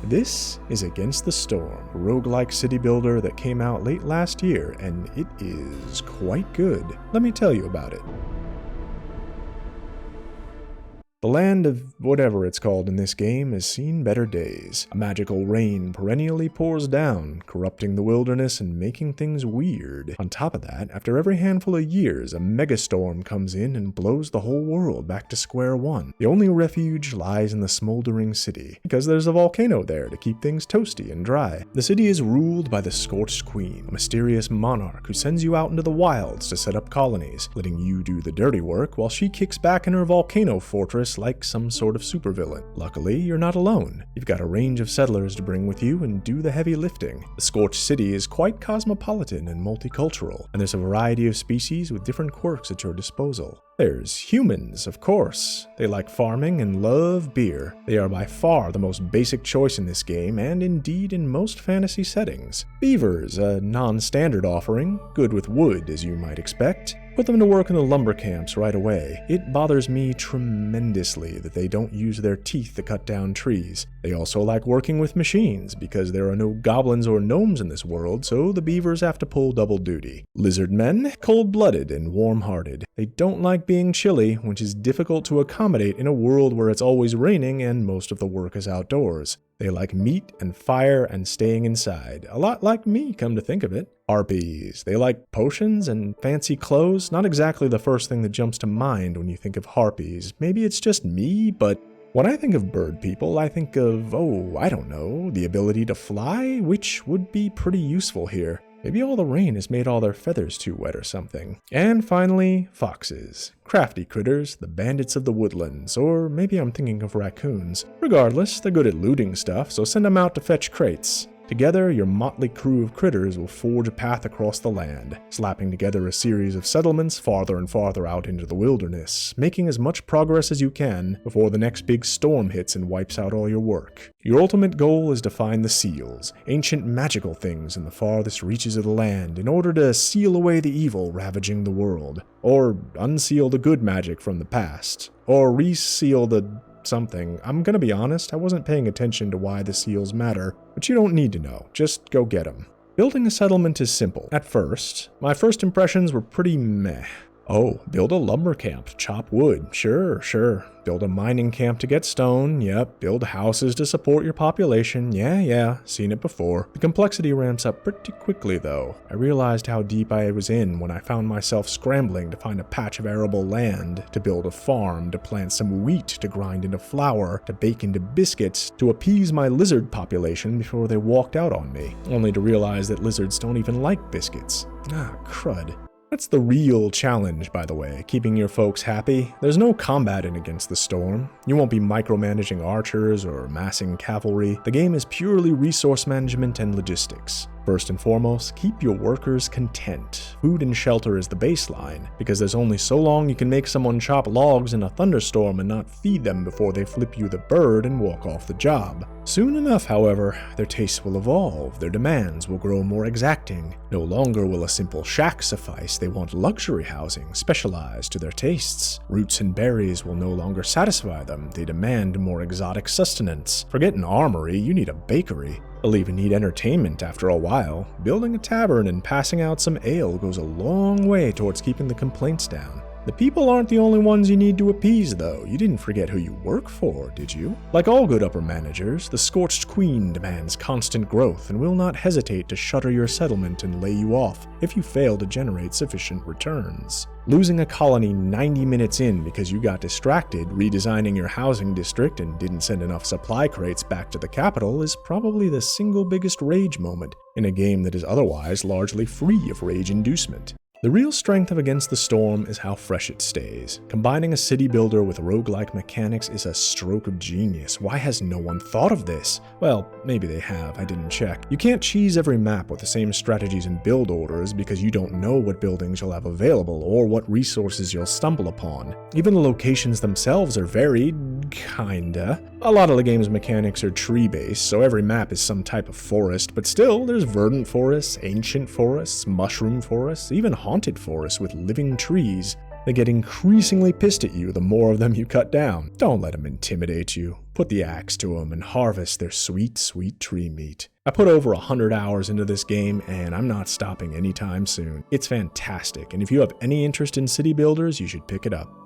This is Against the Storm, a roguelike city builder that came out late last year, and it is quite good. Let me tell you about it. The land of whatever it's called in this game has seen better days. A magical rain perennially pours down, corrupting the wilderness and making things weird. On top of that, after every handful of years, a megastorm comes in and blows the whole world back to square one. The only refuge lies in the smoldering city, because there's a volcano there to keep things toasty and dry. The city is ruled by the Scorched Queen, a mysterious monarch who sends you out into the wilds to set up colonies, letting you do the dirty work while she kicks back in her volcano fortress like some sort of supervillain. Luckily, you're not alone. You've got a range of settlers to bring with you and do the heavy lifting. The Scorched City is quite cosmopolitan and multicultural, and there's a variety of species with different quirks at your disposal. There's humans, of course. They like farming and love beer. They are by far the most basic choice in this game, and indeed in most fantasy settings. Beavers, a non-standard offering, good with wood as you might expect. Put them to work in the lumber camps right away. It bothers me tremendously that they don't use their teeth to cut down trees. They also like working with machines, because there are no goblins or gnomes in this world, so the beavers have to pull double duty. Lizard men, cold-blooded and warm-hearted. They don't like being chilly, which is difficult to accommodate in a world where it's always raining and most of the work is outdoors. They like meat and fire and staying inside. A lot like me, come to think of it. Harpies. They like potions and fancy clothes. Not exactly the first thing that jumps to mind when you think of harpies. Maybe it's just me, but when I think of bird people, I think of, I don't know, the ability to fly, which would be pretty useful here. Maybe all the rain has made all their feathers too wet or something. And finally, foxes. Crafty critters, the bandits of the woodlands, or maybe I'm thinking of raccoons. Regardless, they're good at looting stuff, so send them out to fetch crates. Together, your motley crew of critters will forge a path across the land, slapping together a series of settlements farther and farther out into the wilderness, making as much progress as you can before the next big storm hits and wipes out all your work. Your ultimate goal is to find the seals, ancient magical things in the farthest reaches of the land, in order to seal away the evil ravaging the world, or unseal the good magic from the past, or reseal the something. I'm gonna be honest, I wasn't paying attention to why the seals matter, but you don't need to know, just go get them. Building a settlement is simple. At first, my first impressions were pretty meh. Oh, build a lumber camp to chop wood. Sure. Build a mining camp to get stone. Yep. Build houses to support your population. Yeah, seen it before. The complexity ramps up pretty quickly though. I realized how deep I was in when I found myself scrambling to find a patch of arable land, to build a farm, to plant some wheat, to grind into flour, to bake into biscuits, to appease my lizard population before they walked out on me, only to realize that lizards don't even like biscuits. Crud. That's the real challenge, by the way, keeping your folks happy. There's no combat in Against the Storm. You won't be micromanaging archers or massing cavalry. The game is purely resource management and logistics. First and foremost, keep your workers content. Food and shelter is the baseline, because there's only so long you can make someone chop logs in a thunderstorm and not feed them before they flip you the bird and walk off the job. Soon enough, however, their tastes will evolve, their demands will grow more exacting. No longer will a simple shack suffice, they want luxury housing, specialized to their tastes. Roots and berries will no longer satisfy them, they demand more exotic sustenance. Forget an armory, you need a bakery. They'll even need entertainment after a while. Building a tavern and passing out some ale goes a long way towards keeping the complaints down. The people aren't the only ones you need to appease, though. You didn't forget who you work for, did you? Like all good upper managers, the Scorched Queen demands constant growth and will not hesitate to shutter your settlement and lay you off if you fail to generate sufficient returns. Losing a colony 90 minutes in because you got distracted redesigning your housing district and didn't send enough supply crates back to the capital is probably the single biggest rage moment in a game that is otherwise largely free of rage inducement. The real strength of Against the Storm is how fresh it stays. Combining a city builder with roguelike mechanics is a stroke of genius. Why has no one thought of this? Well, maybe they have, I didn't check. You can't cheese every map with the same strategies and build orders because you don't know what buildings you'll have available or what resources you'll stumble upon. Even the locations themselves are varied, kinda. A lot of the game's mechanics are tree-based, so every map is some type of forest, but still, there's verdant forests, ancient forests, mushroom forests, even haunted forests with living trees. They get increasingly pissed at you the more of them you cut down. Don't let them intimidate you. Put the axe to them and harvest their sweet, sweet tree meat. I put over 100 hours into this game and I'm not stopping anytime soon. It's fantastic, and if you have any interest in city builders, you should pick it up.